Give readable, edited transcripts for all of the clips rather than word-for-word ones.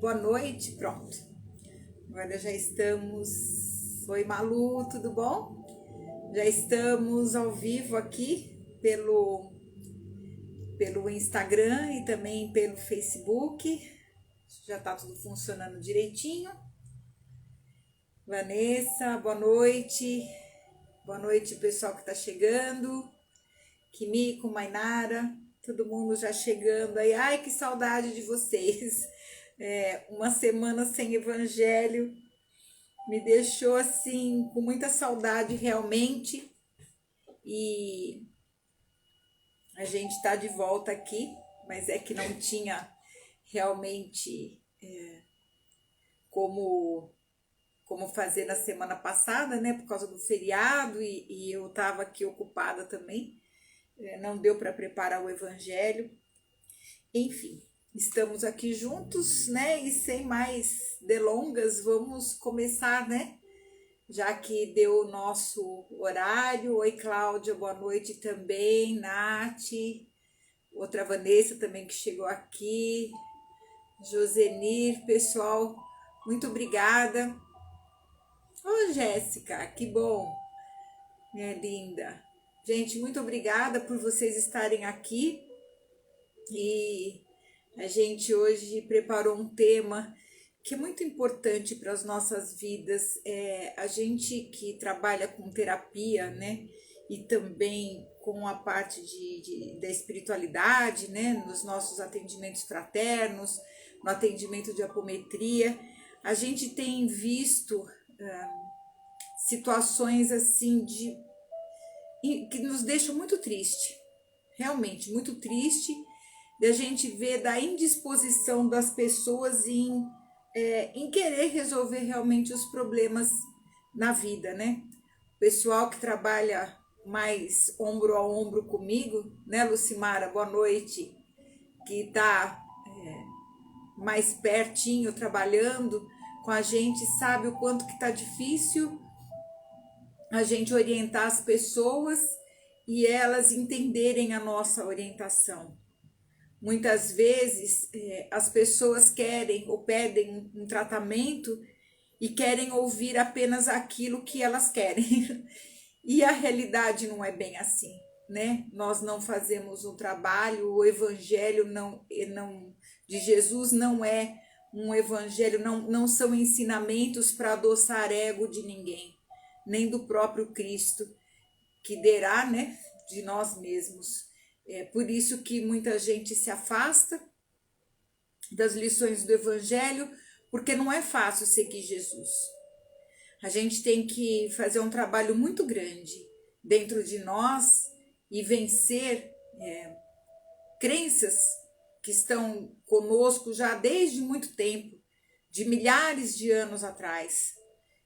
Boa noite, pronto. Agora já estamos. Oi, Malu, tudo bom? Já estamos ao vivo aqui pelo Instagram e também pelo Facebook. Já tá tudo funcionando direitinho. Vanessa, boa noite. Boa noite, pessoal que tá chegando. Kimiko, Mainara, todo mundo já chegando aí. Ai, que saudade de vocês. Uma semana sem evangelho me deixou assim com muita saudade realmente. E a gente está de volta aqui, mas é que não tinha realmente como fazer na semana passada, né? Por causa do feriado e eu estava aqui ocupada também. Não deu para preparar o evangelho. Enfim, estamos aqui juntos, né? E sem mais delongas, vamos começar, né? Já que deu o nosso horário. Oi, Cláudia, boa noite também. Nath, outra Vanessa também que chegou aqui. Josenir, pessoal, muito obrigada. Ô, Jéssica, que bom, minha linda. Gente, muito obrigada por vocês estarem aqui. E a gente hoje preparou um tema que é muito importante para as nossas vidas. A gente que trabalha com terapia, né, e também com a parte da espiritualidade, né, nos nossos atendimentos fraternos, no atendimento de apometria, a gente tem visto situações assim que nos deixam muito triste, realmente muito triste, da gente ver da indisposição das pessoas em querer resolver realmente os problemas na vida, né? O pessoal que trabalha mais ombro a ombro comigo, né, Lucimara, boa noite, que está mais pertinho trabalhando com a gente, sabe o quanto que está difícil a gente orientar as pessoas e elas entenderem a nossa orientação. Muitas vezes as pessoas querem ou pedem um tratamento e querem ouvir apenas aquilo que elas querem. E a realidade não é bem assim, né? Nós não fazemos um trabalho, o evangelho de Jesus não é um evangelho, não são ensinamentos para adoçar ego de ninguém, nem do próprio Cristo, que derá, né, de nós mesmos. É por isso que muita gente se afasta das lições do Evangelho, porque não é fácil seguir Jesus. A gente tem que fazer um trabalho muito grande dentro de nós e vencer crenças que estão conosco já desde muito tempo, de milhares de anos atrás,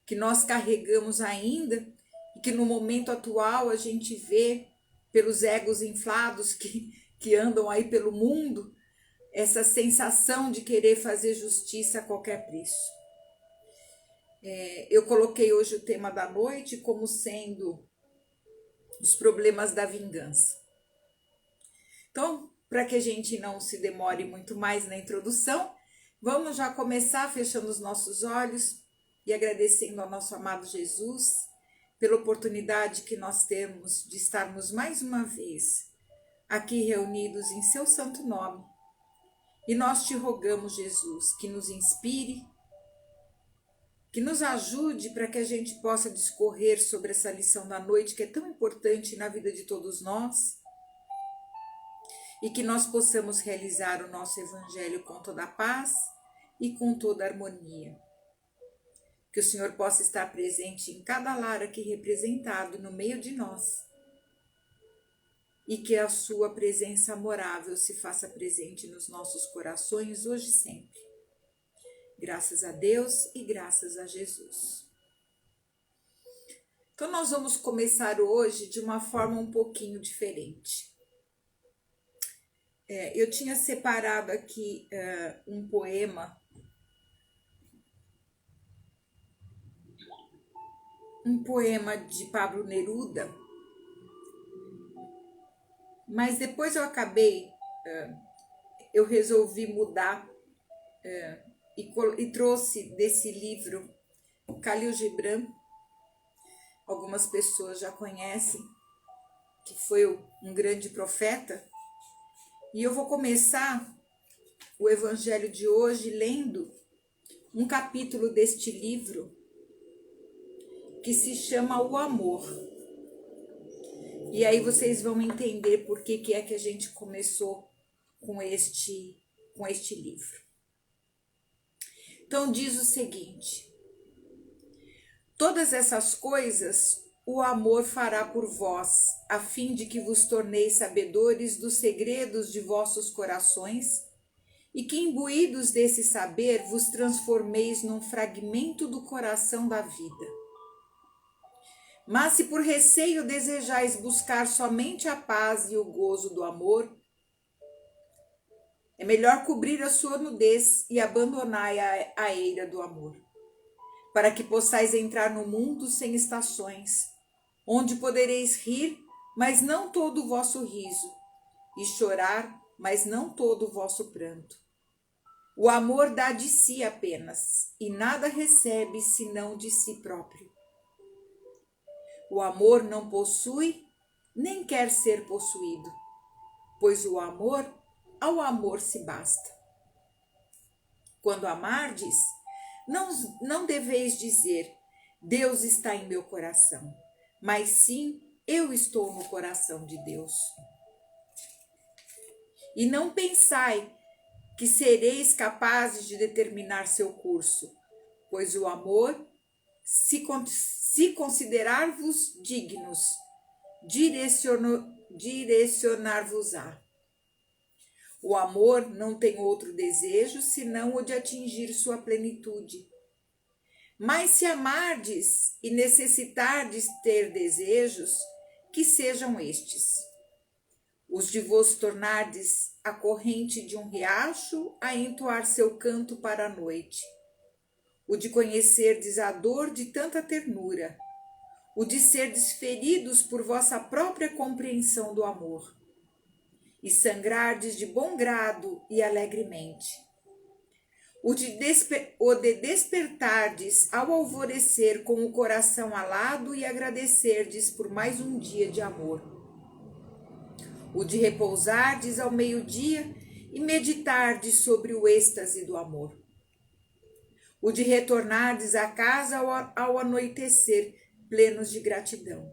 que nós carregamos ainda e que no momento atual a gente vê pelos egos inflados que andam aí pelo mundo, essa sensação de querer fazer justiça a qualquer preço. Eu coloquei hoje o tema da noite como sendo os problemas da vingança. Então, para que a gente não se demore muito mais na introdução, vamos já começar fechando os nossos olhos e agradecendo ao nosso amado Jesus pela oportunidade que nós temos de estarmos mais uma vez aqui reunidos em seu santo nome. E nós te rogamos, Jesus, que nos inspire, que nos ajude para que a gente possa discorrer sobre essa lição da noite que é tão importante na vida de todos nós e que nós possamos realizar o nosso evangelho com toda a paz e com toda a harmonia. Que o Senhor possa estar presente em cada lar aqui representado no meio de nós. E que a sua presença amorável se faça presente nos nossos corações hoje e sempre. Graças a Deus e graças a Jesus. Então nós vamos começar hoje de uma forma um pouquinho diferente. Eu tinha separado aqui um poema de Pablo Neruda, mas depois eu resolvi mudar e trouxe desse livro Khalil Gibran. Algumas pessoas já conhecem, que foi um grande profeta. E eu vou começar o evangelho de hoje lendo um capítulo deste livro que se chama O Amor. E aí vocês vão entender por que é que a gente começou com este livro. Então diz o seguinte: todas essas coisas o amor fará por vós, a fim de que vos torneis sabedores dos segredos de vossos corações, e que, imbuídos desse saber, vos transformeis num fragmento do coração da vida. Mas se por receio desejais buscar somente a paz e o gozo do amor, é melhor cobrir a sua nudez e abandonar a eira do amor, para que possais entrar no mundo sem estações, onde podereis rir, mas não todo o vosso riso, e chorar, mas não todo o vosso pranto. O amor dá de si apenas, e nada recebe senão de si próprio. O amor não possui, nem quer ser possuído, pois o amor, ao amor se basta. Quando amardes, não deveis dizer, Deus está em meu coração, mas sim, eu estou no coração de Deus. E não pensai que sereis capazes de determinar seu curso, pois o amor, se considerar-vos dignos, direcionar-vos-á. O amor não tem outro desejo senão o de atingir sua plenitude. Mas se amardes e necessitardes ter desejos, que sejam estes: os de vos tornardes a corrente de um riacho a entoar seu canto para a noite, o de conhecerdes a dor de tanta ternura, o de serdes feridos por vossa própria compreensão do amor, e sangrardes de bom grado e alegremente, o de despertardes ao alvorecer com o coração alado e agradecerdes por mais um dia de amor, o de repousardes ao meio-dia e meditardes sobre o êxtase do amor, o de retornardes à casa ao anoitecer, plenos de gratidão,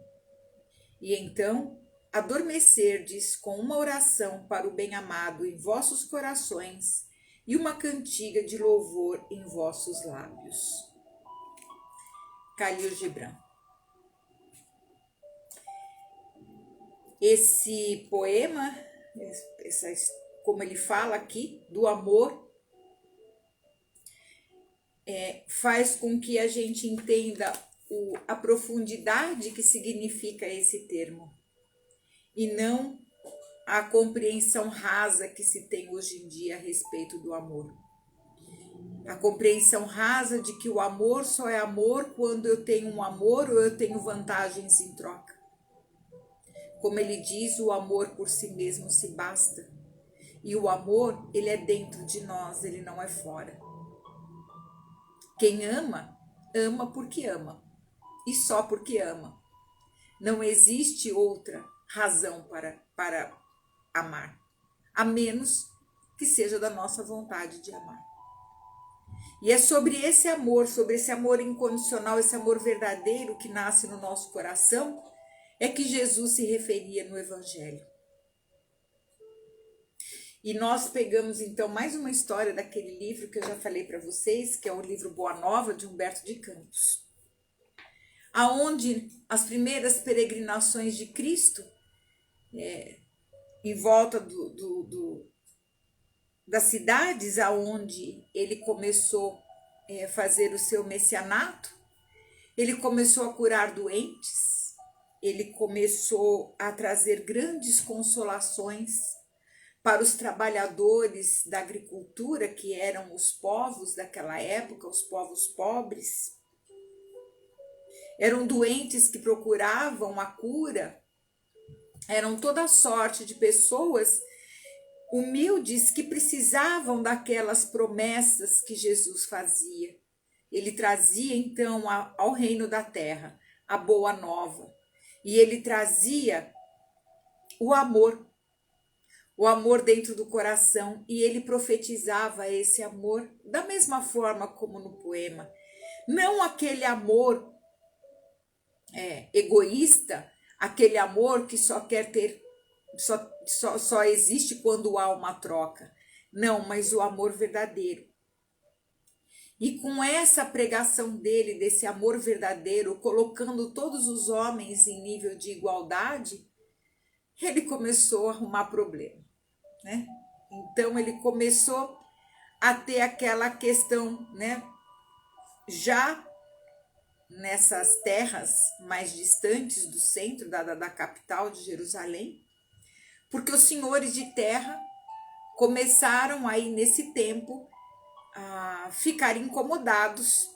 e então adormecerdes com uma oração para o bem-amado em vossos corações e uma cantiga de louvor em vossos lábios. Khalil Gibran. Esse poema, como ele fala aqui, do amor, faz com que a gente entenda a profundidade que significa esse termo, e não a compreensão rasa que se tem hoje em dia a respeito do amor. A compreensão rasa de que o amor só é amor quando eu tenho um amor ou eu tenho vantagens em troca. Como ele diz, o amor por si mesmo se basta. E o amor, ele é dentro de nós, ele não é fora. Quem ama, ama porque ama. E só porque ama. Não existe outra razão para amar, a menos que seja da nossa vontade de amar. E é sobre esse amor incondicional, esse amor verdadeiro que nasce no nosso coração, é que Jesus se referia no Evangelho. E nós pegamos então mais uma história daquele livro que eu já falei para vocês, que é o livro Boa Nova, de Humberto de Campos, aonde as primeiras peregrinações de Cristo, em volta das cidades aonde ele começou a fazer o seu messianato, ele começou a curar doentes, ele começou a trazer grandes consolações para os trabalhadores da agricultura, que eram os povos daquela época, os povos pobres. Eram doentes que procuravam a cura, eram toda sorte de pessoas humildes que precisavam daquelas promessas que Jesus fazia. Ele trazia então ao reino da terra a boa nova, e ele trazia o amor dentro do coração, e ele profetizava esse amor da mesma forma como no poema. Não aquele amor egoísta, aquele amor que só quer ter, só existe quando há uma troca. Não, mas o amor verdadeiro. E com essa pregação dele, desse amor verdadeiro, colocando todos os homens em nível de igualdade, ele começou a arrumar problema, né? Então ele começou a ter aquela questão, né? Já nessas terras mais distantes do centro da capital de Jerusalém, porque os senhores de terra começaram aí nesse tempo a ficar incomodados,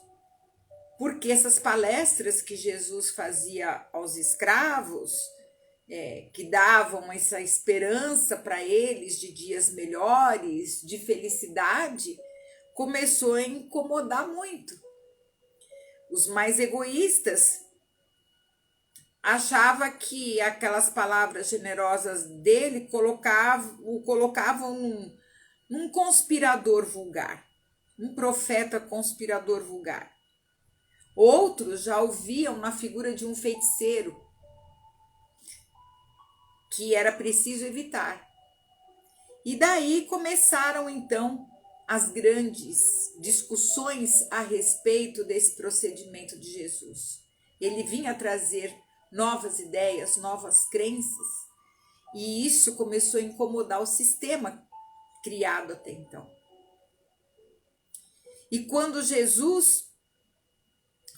porque essas palestras que Jesus fazia aos escravos, que davam essa esperança para eles de dias melhores, de felicidade, começou a incomodar muito. Os mais egoístas achavam que aquelas palavras generosas dele o colocavam num conspirador vulgar, um profeta conspirador vulgar. Outros já o viam na figura de um feiticeiro, que era preciso evitar. E daí começaram então as grandes discussões a respeito desse procedimento de Jesus. Ele vinha trazer novas ideias, novas crenças, e isso começou a incomodar o sistema criado até então. E quando Jesus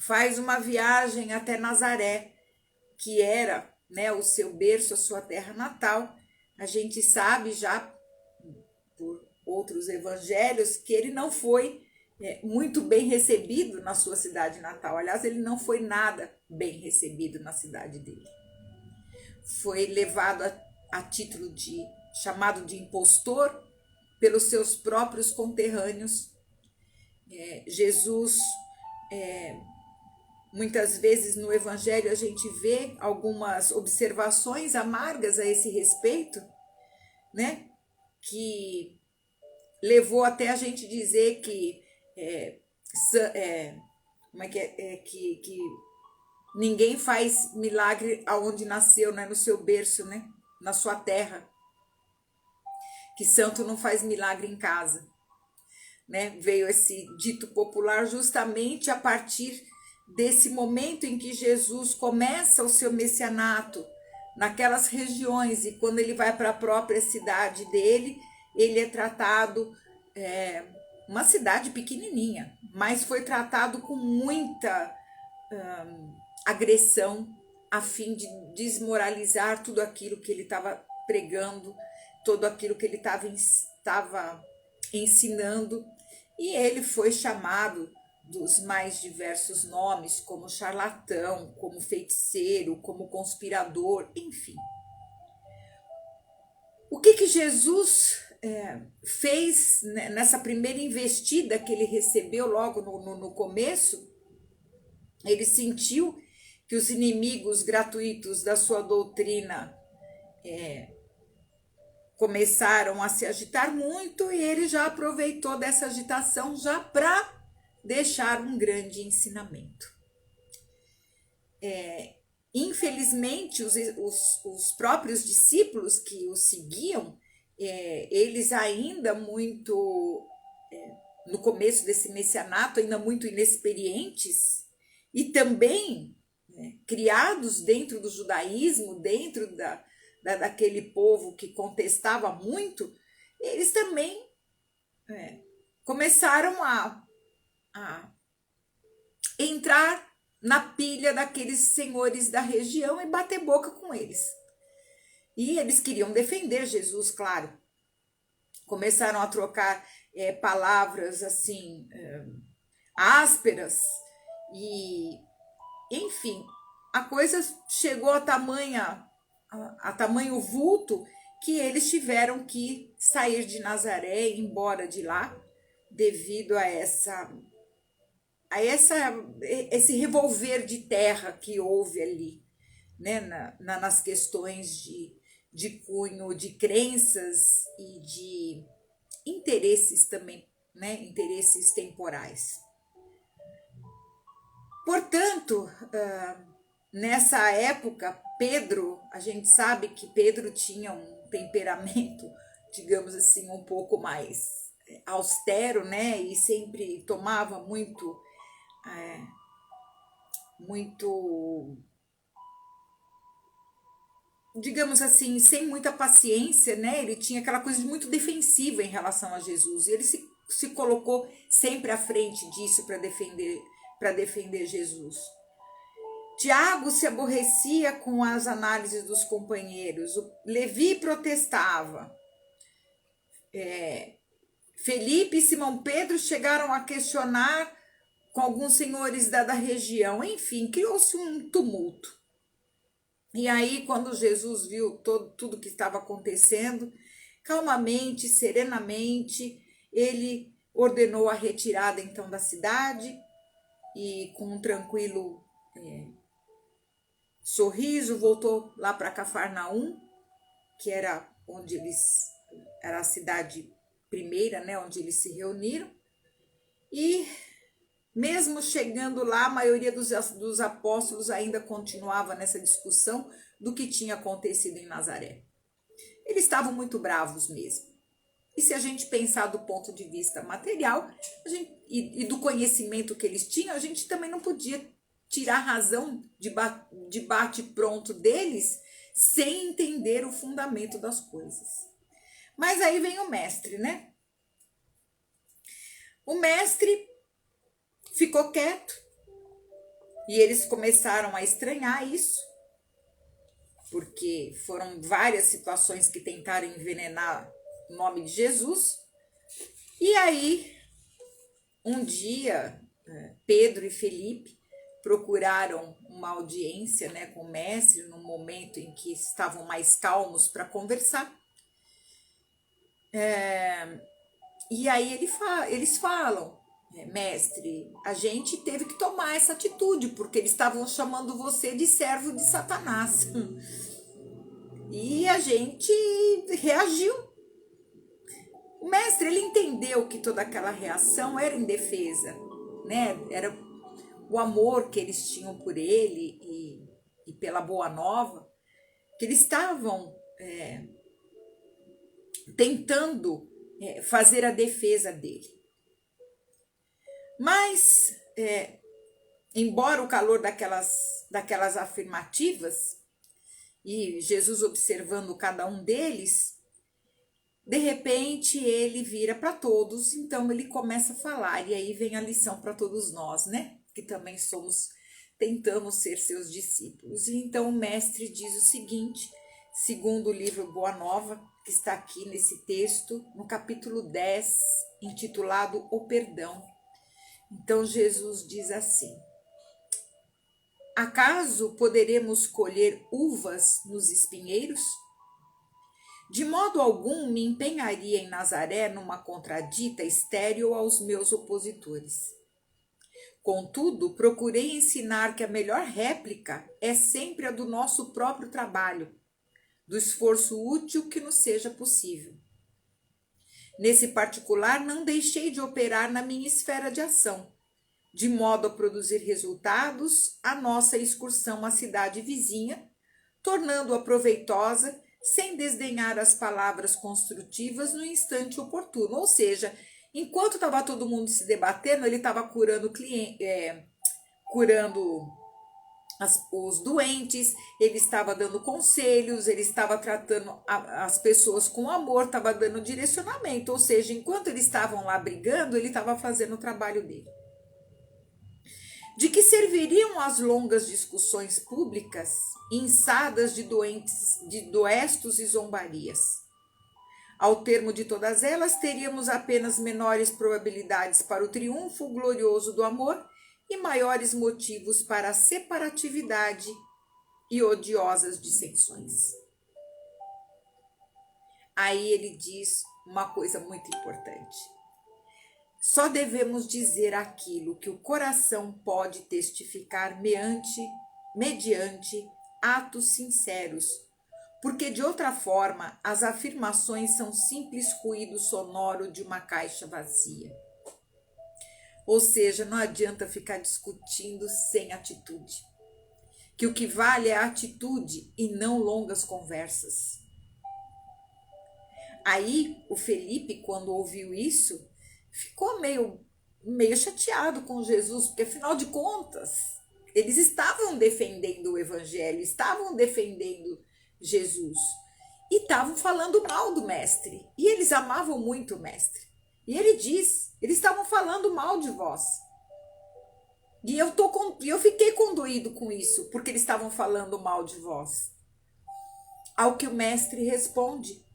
faz uma viagem até Nazaré, que era, né, o seu berço, a sua terra natal, a gente sabe já por outros evangelhos que ele não foi muito bem recebido na sua cidade natal. Aliás, ele não foi nada bem recebido na cidade dele. Foi levado a título de chamado de impostor pelos seus próprios conterrâneos. Jesus, muitas vezes no evangelho a gente vê algumas observações amargas a esse respeito, né? Que levou até a gente dizer que que ninguém faz milagre aonde nasceu, né? No seu berço, né? Na sua terra. Que santo não faz milagre em casa, né? Veio esse dito popular justamente a partir desse momento em que Jesus começa o seu messianato naquelas regiões, e quando ele vai para a própria cidade dele, ele é tratado, uma cidade pequenininha, mas foi tratado com muita agressão, a fim de desmoralizar tudo aquilo que ele estava pregando, tudo aquilo que ele estava ensinando, e ele foi chamado dos mais diversos nomes, como charlatão, como feiticeiro, como conspirador, enfim. O que Jesus fez nessa primeira investida que ele recebeu logo no começo? Ele sentiu que os inimigos gratuitos da sua doutrina começaram a se agitar muito, e ele já aproveitou dessa agitação já para deixar um grande ensinamento. Infelizmente, os próprios discípulos que o seguiam, eles ainda muito, no começo desse messianato, ainda muito inexperientes, e também criados dentro do judaísmo, dentro daquele povo que contestava muito, eles também começaram a entrar na pilha daqueles senhores da região e bater boca com eles. E eles queriam defender Jesus, claro. Começaram a trocar palavras assim, ásperas, e, enfim, a coisa chegou a tamanho vulto que eles tiveram que sair de Nazaré e ir embora de lá, devido a esse revolver de terra que houve ali, né, nas questões de cunho, de crenças e de interesses também, né, interesses temporais. Portanto, nessa época, Pedro, a gente sabe que Pedro tinha um temperamento, digamos assim, um pouco mais austero, né, e sempre tomava muito, digamos assim, sem muita paciência, né? Ele tinha aquela coisa de muito defensiva em relação a Jesus. E ele se colocou sempre à frente disso para defender Jesus. Tiago se aborrecia com as análises dos companheiros. Levi protestava. Felipe e Simão Pedro chegaram a questionar com alguns senhores da região. Enfim, criou-se um tumulto. E aí, quando Jesus viu tudo que estava acontecendo, calmamente, serenamente, ele ordenou a retirada então da cidade e com um tranquilo sorriso voltou lá para Cafarnaum, que era era a cidade primeira, né, onde eles se reuniram. E mesmo chegando lá, a maioria dos apóstolos ainda continuava nessa discussão do que tinha acontecido em Nazaré. Eles estavam muito bravos mesmo. E se a gente pensar do ponto de vista material e do conhecimento que eles tinham, a gente também não podia tirar a razão de bate-pronto deles sem entender o fundamento das coisas. Mas aí vem o mestre, né? O mestre ficou quieto e eles começaram a estranhar isso, porque foram várias situações que tentaram envenenar o nome de Jesus. E aí, um dia, Pedro e Felipe procuraram uma audiência, né, com o mestre, no momento em que estavam mais calmos para conversar. E aí eles falam: mestre, a gente teve que tomar essa atitude, porque eles estavam chamando você de servo de Satanás. E a gente reagiu. O mestre, ele entendeu que toda aquela reação era em defesa, né? Era o amor que eles tinham por ele e pela Boa Nova, que eles estavam tentando fazer a defesa dele. Mas, embora o calor daquelas afirmativas, e Jesus observando cada um deles, de repente ele vira para todos, então ele começa a falar, e aí vem a lição para todos nós, né? Que também tentamos ser seus discípulos. E então o mestre diz o seguinte, segundo o livro Boa Nova, que está aqui nesse texto, no capítulo 10, intitulado O Perdão. Então Jesus diz assim: acaso poderemos colher uvas nos espinheiros? De modo algum me empenharia em Nazaré numa contradita estéril aos meus opositores. Contudo, procurei ensinar que a melhor réplica é sempre a do nosso próprio trabalho, do esforço útil que nos seja possível. Nesse particular, não deixei de operar na minha esfera de ação, de modo a produzir resultados a nossa excursão à cidade vizinha, tornando-a proveitosa sem desdenhar as palavras construtivas no instante oportuno. Ou seja, enquanto estava todo mundo se debatendo, ele estava curando os doentes, ele estava dando conselhos, ele estava tratando as pessoas com amor, estava dando direcionamento. Ou seja, enquanto eles estavam lá brigando, ele estava fazendo o trabalho dele. De que serviriam as longas discussões públicas, inçadas de doestos e zombarias? Ao termo de todas elas, teríamos apenas menores probabilidades para o triunfo glorioso do amor e maiores motivos para a separatividade e odiosas dissensões. Aí ele diz uma coisa muito importante. Só devemos dizer aquilo que o coração pode testificar mediante atos sinceros, porque de outra forma as afirmações são simples ruído sonoro de uma caixa vazia. Ou seja, não adianta ficar discutindo sem atitude, que o que vale é a atitude e não longas conversas. Aí o Felipe, quando ouviu isso, ficou meio chateado com Jesus, porque afinal de contas, eles estavam defendendo o evangelho, estavam defendendo Jesus e estavam falando mal do mestre. E eles amavam muito o mestre. E ele diz, eles estavam falando mal de vós. E eu fiquei condoído com isso, porque eles estavam falando mal de vós. Ao que o mestre responde: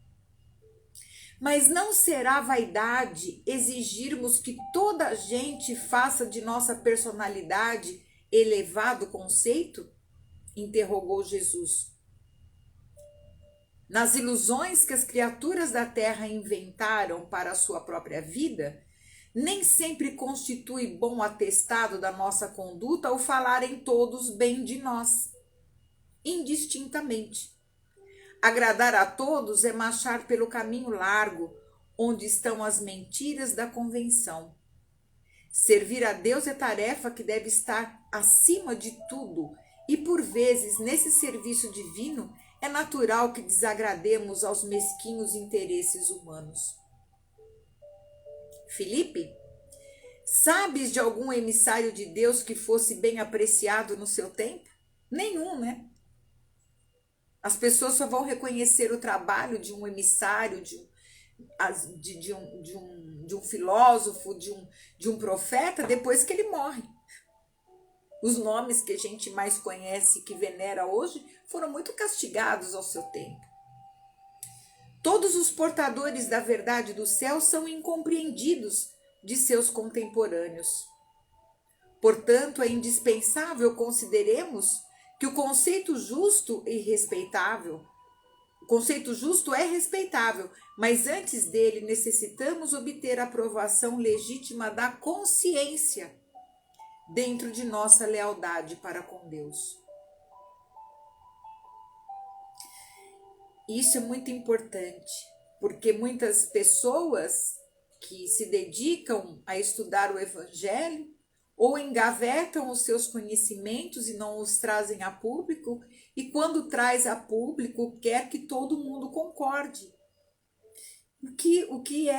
mas não será vaidade exigirmos que toda a gente faça de nossa personalidade elevado conceito? Interrogou Jesus. Nas ilusões que as criaturas da terra inventaram para a sua própria vida, nem sempre constitui bom atestado da nossa conduta o falarem todos bem de nós, indistintamente. Agradar a todos é marchar pelo caminho largo, onde estão as mentiras da convenção. Servir a Deus é tarefa que deve estar acima de tudo, e por vezes, nesse serviço divino, é natural que desagrademos aos mesquinhos interesses humanos. Felipe, sabes de algum emissário de Deus que fosse bem apreciado no seu tempo? Nenhum, né? As pessoas só vão reconhecer o trabalho de um emissário, de um filósofo, de um profeta, depois que ele morre. Os nomes que a gente mais conhece, que venera hoje, foram muito castigados ao seu tempo. Todos os portadores da verdade do céu são incompreendidos de seus contemporâneos. Portanto, é indispensável consideremos que o conceito justo é respeitável, mas antes dele necessitamos obter a aprovação legítima da consciência dentro de nossa lealdade para com Deus. Isso é muito importante, porque muitas pessoas que se dedicam a estudar o Evangelho ou engavetam os seus conhecimentos e não os trazem a público, e quando traz a público quer que todo mundo concorde. O que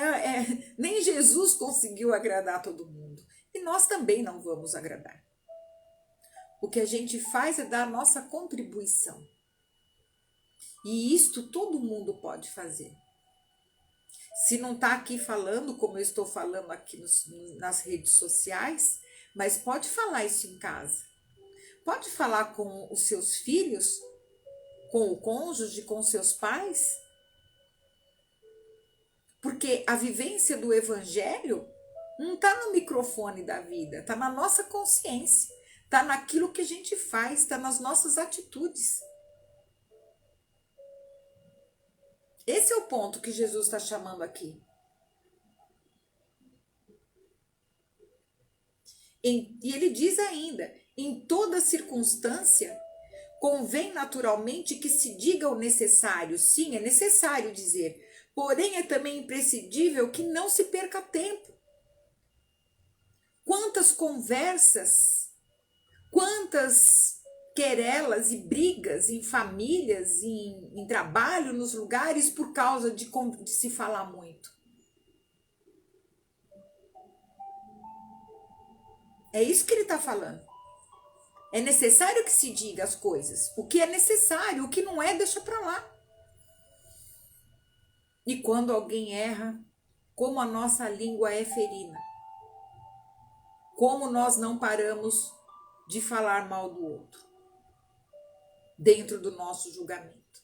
nem Jesus conseguiu agradar todo mundo, e nós também não vamos agradar. O que a gente faz é dar a nossa contribuição. E isto todo mundo pode fazer. Se não está aqui falando, como eu estou falando aqui nas redes sociais, mas pode falar isso em casa. Pode falar com os seus filhos, com o cônjuge, com seus pais. Porque a vivência do evangelho não está no microfone da vida, está na nossa consciência, está naquilo que a gente faz, está nas nossas atitudes. Esse é o ponto que Jesus está chamando aqui. E ele diz ainda, em toda circunstância, convém naturalmente que se diga o necessário. Sim, é necessário dizer. Porém, é também imprescindível que não se perca tempo. Quantas conversas, quantas querelas e brigas em famílias, em trabalho, nos lugares, por causa de se falar muito. É isso que ele está falando. É necessário que se diga as coisas. O que é necessário, o que não é, deixa para lá. E quando alguém erra, como a nossa língua é ferina, como nós não paramos de falar mal do outro, dentro do nosso julgamento.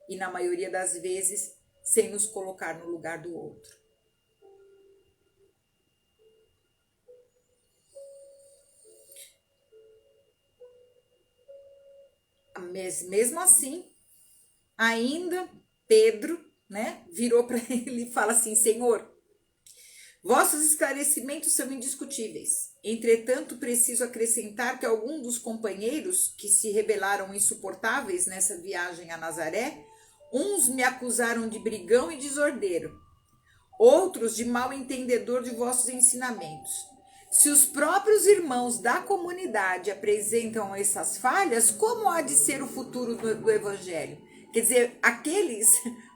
E na maioria das vezes, sem nos colocar no lugar do outro. Mas mesmo assim, ainda Pedro né, virou para ele e fala assim: Senhor, vossos esclarecimentos são indiscutíveis. Entretanto, preciso acrescentar que alguns dos companheiros que se revelaram insuportáveis nessa viagem a Nazaré, uns me acusaram de brigão e desordeiro, outros de mal entendedor de vossos ensinamentos. Se os próprios irmãos da comunidade apresentam essas falhas, como há de ser o futuro do Evangelho? Quer dizer, aqueles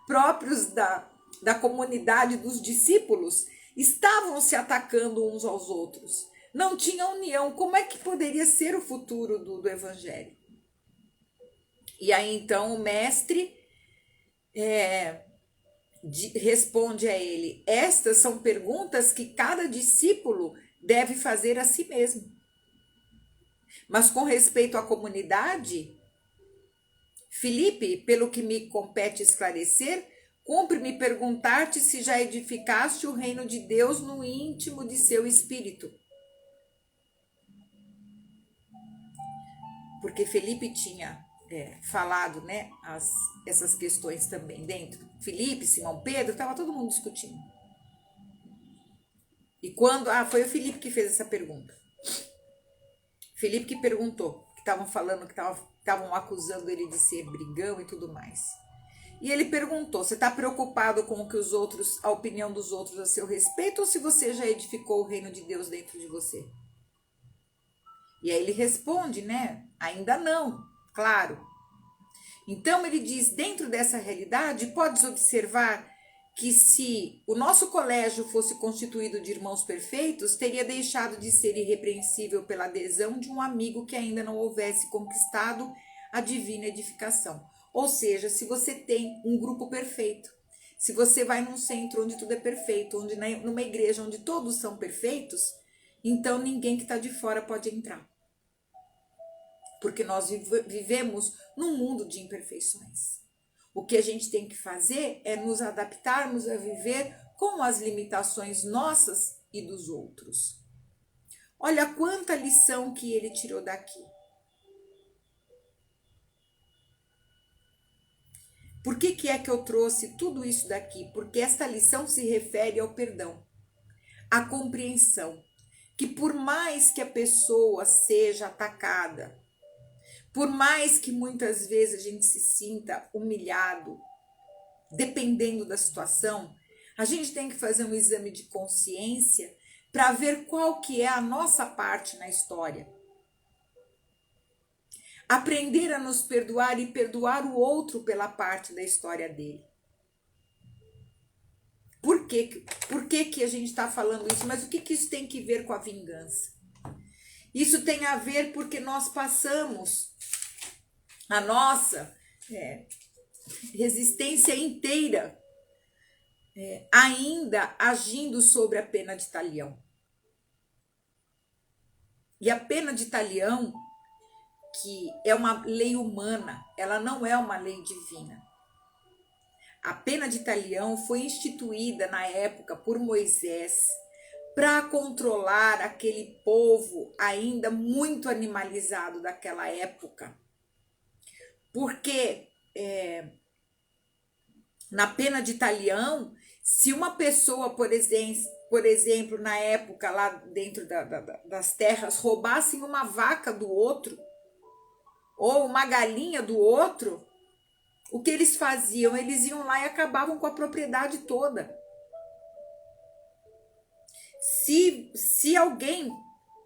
próprios da comunidade dos discípulos estavam se atacando uns aos outros. Não tinha união. Como é que poderia ser o futuro do Evangelho? E aí então o mestre responde a ele: estas são perguntas que cada discípulo deve fazer a si mesmo. Mas com respeito à comunidade, Filipe, pelo que me compete esclarecer, cumpre-me perguntar-te se já edificaste o reino de Deus no íntimo de seu espírito. Porque Filipe tinha falado, né, essas questões também dentro. Filipe, Simão Pedro, estava todo mundo discutindo. E quando... foi o Filipe que fez essa pergunta. Filipe que perguntou, que estavam falando, que estavam acusando ele de ser brigão e tudo mais. E ele perguntou: você está preocupado com o que os outros, a opinião dos outros a seu respeito, ou se você já edificou o reino de Deus dentro de você? E aí ele responde, né? Ainda não, claro. Então ele diz: dentro dessa realidade, podes observar que se o nosso colégio fosse constituído de irmãos perfeitos, teria deixado de ser irrepreensível pela adesão de um amigo que ainda não houvesse conquistado a divina edificação. Ou seja, se você tem um grupo perfeito, se você vai num centro onde tudo é perfeito, numa igreja onde todos são perfeitos, então ninguém que está de fora pode entrar. Porque nós vivemos num mundo de imperfeições. O que a gente tem que fazer é nos adaptarmos a viver com as limitações nossas e dos outros. Olha quanta lição que ele tirou daqui. Por que é que eu trouxe tudo isso daqui? Porque esta lição se refere ao perdão, à compreensão, que por mais que a pessoa seja atacada, por mais que muitas vezes a gente se sinta humilhado, dependendo da situação, a gente tem que fazer um exame de consciência para ver qual que é a nossa parte na história. Aprender a nos perdoar e perdoar o outro pela parte da história dele. Por que a gente está falando isso? Mas o que isso tem que ver com a vingança? Isso tem a ver porque nós passamos a nossa resistência inteira ainda agindo sobre a pena de talião. E a pena de talião, que é uma lei humana, ela não é uma lei divina. A pena de talião foi instituída na época por Moisés para controlar aquele povo ainda muito animalizado daquela época. Porque na pena de talião, se uma pessoa, por exemplo, na época lá dentro das terras, roubassem uma vaca do outro, ou uma galinha do outro, o que eles faziam? Eles iam lá e acabavam com a propriedade toda. Se alguém,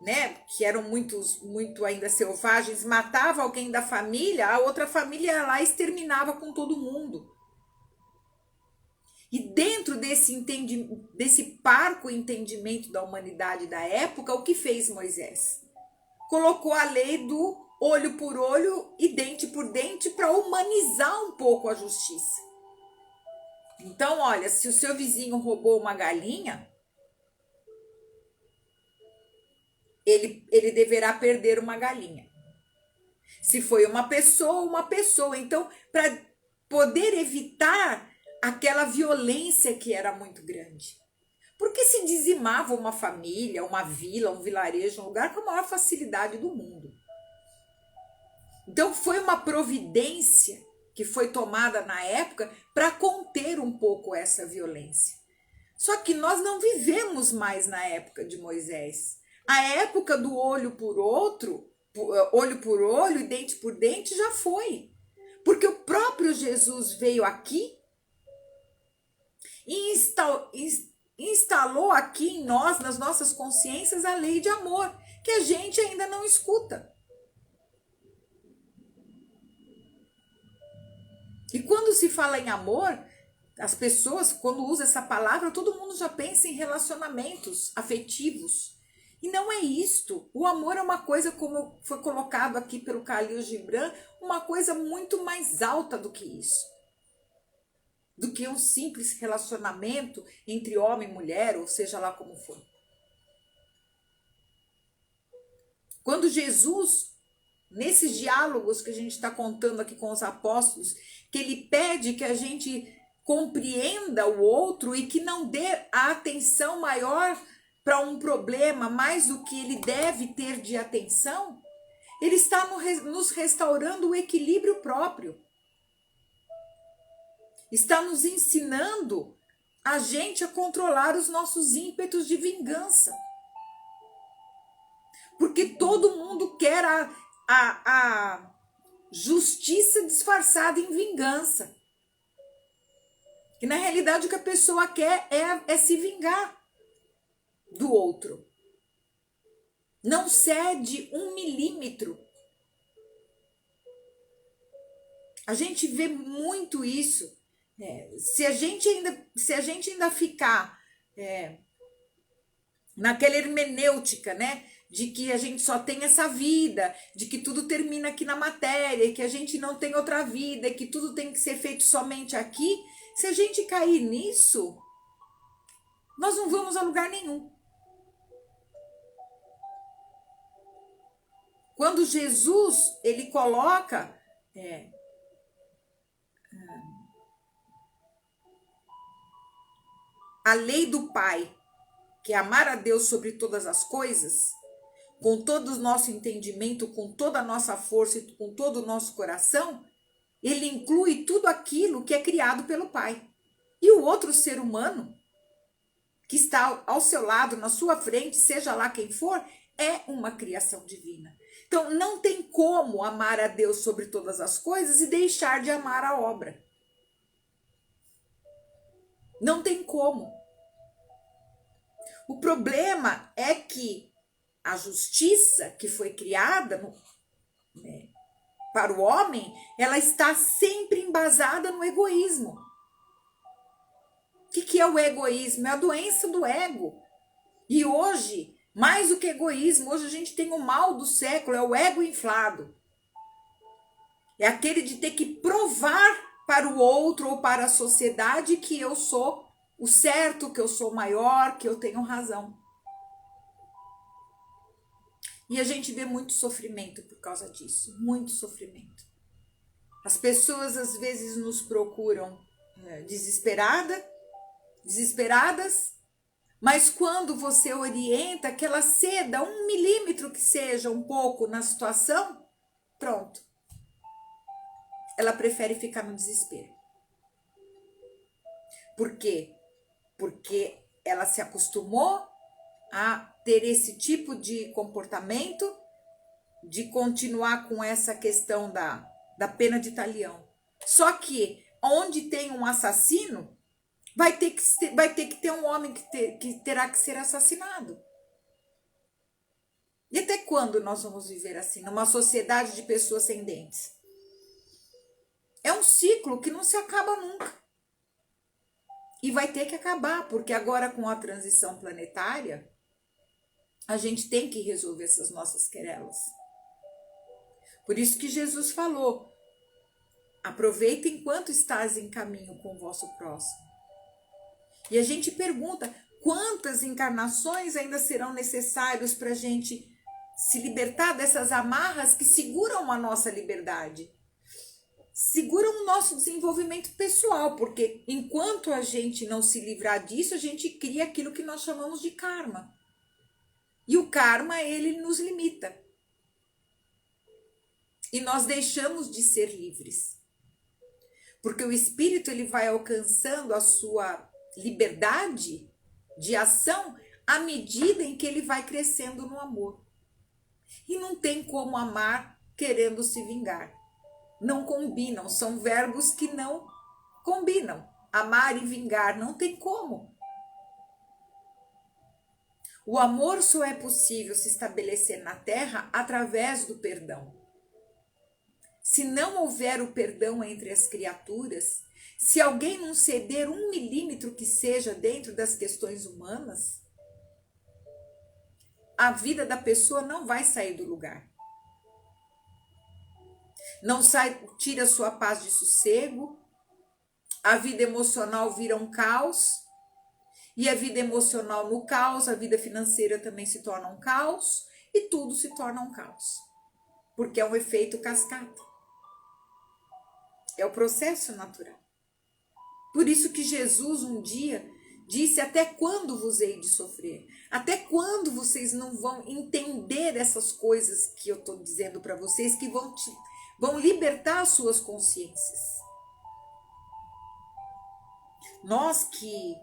né, que eram muito ainda selvagens, matava alguém da família, a outra família ia lá e exterminava com todo mundo. E dentro desse parco entendimento da humanidade da época, o que fez Moisés? Colocou a lei do olho por olho e dente por dente para humanizar um pouco a justiça. Então, olha, se o seu vizinho roubou uma galinha, ele deverá perder uma galinha. Se foi uma pessoa. Então, para poder evitar aquela violência que era muito grande. Porque se dizimava uma família, uma vila, um vilarejo, um lugar com a maior facilidade do mundo. Então foi uma providência que foi tomada na época para conter um pouco essa violência. Só que nós não vivemos mais na época de Moisés. A época do olho por olho e dente por dente já foi. Porque o próprio Jesus veio aqui e instalou aqui em nós, nas nossas consciências, a lei de amor, que a gente ainda não escuta. E quando se fala em amor, as pessoas, quando usam essa palavra, todo mundo já pensa em relacionamentos afetivos. E não é isto. O amor é uma coisa, como foi colocado aqui pelo Khalil Gibran, uma coisa muito mais alta do que isso. Do que um simples relacionamento entre homem e mulher, ou seja lá como for. Quando Jesus, nesses diálogos que a gente está contando aqui com os apóstolos, que ele pede que a gente compreenda o outro e que não dê a atenção maior para um problema mais do que ele deve ter de atenção, ele está nos restaurando o equilíbrio próprio. Está nos ensinando a gente a controlar os nossos ímpetos de vingança. Porque todo mundo quer a justiça disfarçada em vingança. E na realidade o que a pessoa quer é se vingar do outro. Não cede 1 milímetro. A gente vê muito isso. Se a gente ainda ficar naquela hermenêutica, né? De que a gente só tem essa vida, de que tudo termina aqui na matéria, que a gente não tem outra vida, que tudo tem que ser feito somente aqui. Se a gente cair nisso, nós não vamos a lugar nenhum. Quando Jesus, ele coloca a lei do Pai, que é amar a Deus sobre todas as coisas, com todo o nosso entendimento, com toda a nossa força e com todo o nosso coração, ele inclui tudo aquilo que é criado pelo Pai. E o outro ser humano que está ao seu lado, na sua frente, seja lá quem for, é uma criação divina. Então, não tem como amar a Deus sobre todas as coisas e deixar de amar a obra. Não tem como. O problema é que a justiça que foi criada para o homem, ela está sempre embasada no egoísmo. O que é o egoísmo? É a doença do ego. E hoje, mais do que egoísmo, hoje a gente tem o mal do século, é o ego inflado. É aquele de ter que provar para o outro ou para a sociedade que eu sou o certo, que eu sou maior, que eu tenho razão. E a gente vê muito sofrimento por causa disso, muito sofrimento. As pessoas às vezes nos procuram desesperadas, mas quando você orienta que ela ceda 1 milímetro que seja um pouco na situação, pronto. Ela prefere ficar no desespero. Por quê? Porque ela se acostumou a ter esse tipo de comportamento, de continuar com essa questão da pena de talião. Só que onde tem um assassino, vai ter que ter um homem que terá que ser assassinado. E até quando nós vamos viver assim, numa sociedade de pessoas sem dentes? É um ciclo que não se acaba nunca. E vai ter que acabar, porque agora com a transição planetária, a gente tem que resolver essas nossas querelas. Por isso que Jesus falou, aproveita enquanto estás em caminho com o vosso próximo. E a gente pergunta, quantas encarnações ainda serão necessárias para a gente se libertar dessas amarras que seguram a nossa liberdade? Seguram o nosso desenvolvimento pessoal, porque enquanto a gente não se livrar disso, a gente cria aquilo que nós chamamos de karma. E o karma, ele nos limita. E nós deixamos de ser livres. Porque o espírito ele vai alcançando a sua liberdade de ação à medida em que ele vai crescendo no amor. E não tem como amar querendo se vingar. Não combinam, são verbos que não combinam. Amar e vingar não tem como. O amor só é possível se estabelecer na terra através do perdão. Se não houver o perdão entre as criaturas, se alguém não ceder 1 milímetro que seja dentro das questões humanas, a vida da pessoa não vai sair do lugar. Não sai, tira sua paz de sossego, a vida emocional vira um caos, e a vida emocional no caos, a vida financeira também se torna um caos, e tudo se torna um caos, porque é um efeito cascata. É o processo natural. Por isso que Jesus um dia disse: até quando vos hei de sofrer? Até quando vocês não vão entender essas coisas que eu estou dizendo para vocês, que vão libertar as suas consciências? Nós que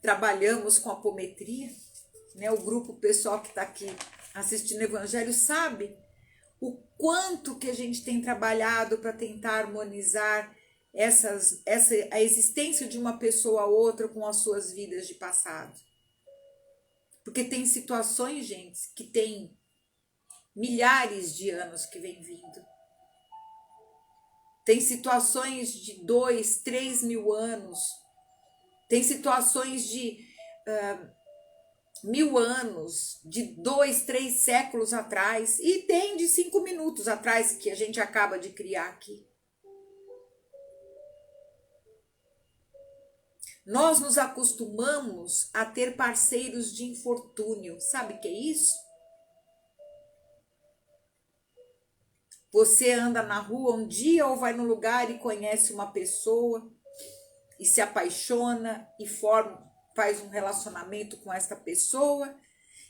trabalhamos com apometria, né, o grupo pessoal que está aqui assistindo o Evangelho sabe o quanto que a gente tem trabalhado para tentar harmonizar a existência de uma pessoa a outra com as suas vidas de passado. Porque tem situações, gente, que tem milhares de anos que vem vindo. Tem situações de 2, 3 mil anos. Tem situações de 1000 anos, de 2, 3 séculos atrás. E tem de 5 minutos atrás que a gente acaba de criar aqui. Nós nos acostumamos a ter parceiros de infortúnio. Sabe o que é isso? Você anda na rua um dia ou vai num lugar e conhece uma pessoa e se apaixona e faz um relacionamento com essa pessoa,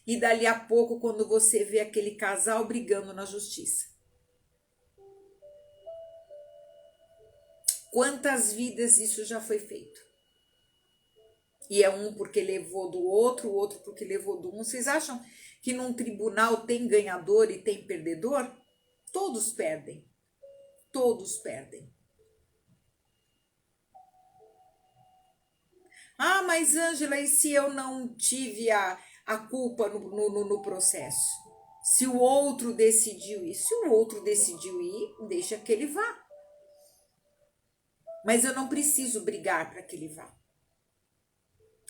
e dali a pouco, quando você vê aquele casal brigando na justiça. Quantas vidas isso já foi feito? E é um porque levou do outro, o outro porque levou do um. Vocês acham que num tribunal tem ganhador e tem perdedor? Todos perdem. Todos perdem. Ah, mas Ângela, e se eu não tive a culpa no processo? Se o outro decidiu ir? Se o outro decidiu ir, deixa que ele vá. Mas eu não preciso brigar para que ele vá.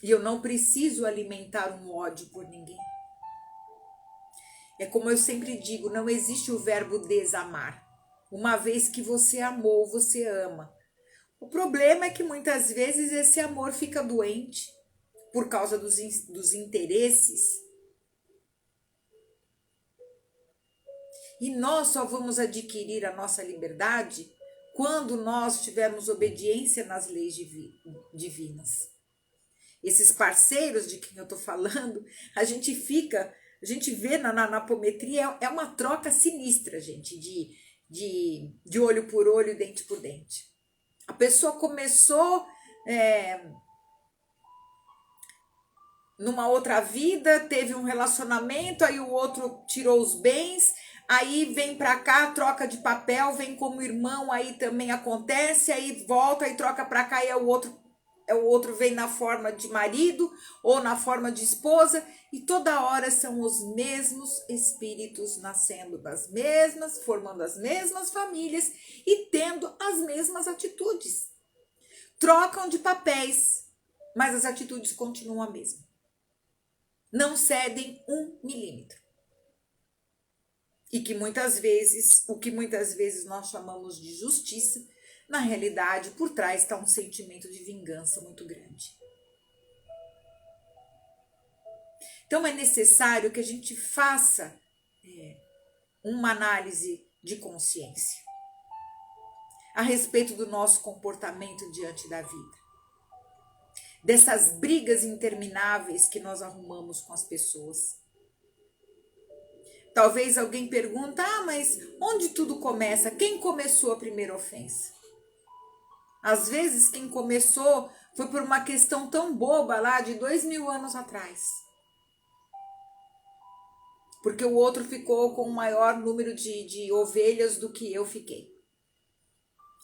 E eu não preciso alimentar um ódio por ninguém. É como eu sempre digo, não existe o verbo desamar. Uma vez que você amou, você ama. O problema é que muitas vezes esse amor fica doente por causa dos interesses. E nós só vamos adquirir a nossa liberdade quando nós tivermos obediência nas leis divinas. Esses parceiros de quem eu estou falando, a gente vê na apometria, é uma troca sinistra, gente, de olho por olho, dente por dente. A pessoa começou numa outra vida, teve um relacionamento, aí o outro tirou os bens, aí vem para cá, troca de papel, vem como irmão, aí também acontece, aí volta, aí troca para cá e o outro vem na forma de marido ou na forma de esposa, e toda hora são os mesmos espíritos nascendo das mesmas, formando as mesmas famílias e tendo as mesmas atitudes. Trocam de papéis, mas as atitudes continuam a mesma. Não cedem 1 milímetro. E que muitas vezes, o que muitas vezes nós chamamos de justiça, na realidade, por trás está um sentimento de vingança muito grande. Então, é necessário que a gente faça uma análise de consciência a respeito do nosso comportamento diante da vida. Dessas brigas intermináveis que nós arrumamos com as pessoas. Talvez alguém pergunta, mas onde tudo começa? Quem começou a primeira ofensa? Às vezes quem começou foi por uma questão tão boba lá de 2000 anos atrás. Porque o outro ficou com um maior número de ovelhas do que eu fiquei.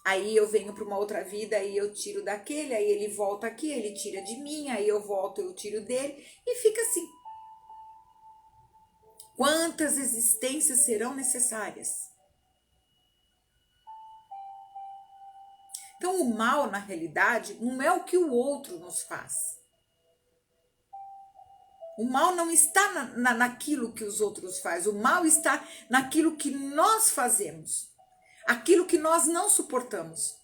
Aí eu venho para uma outra vida, aí eu tiro daquele, aí ele volta aqui, ele tira de mim, aí eu volto, eu tiro dele, e fica assim. Quantas existências serão necessárias? Então, o mal, na realidade, não é o que o outro nos faz. O mal não está naquilo que os outros fazem. O mal está naquilo que nós fazemos. Aquilo que nós não suportamos.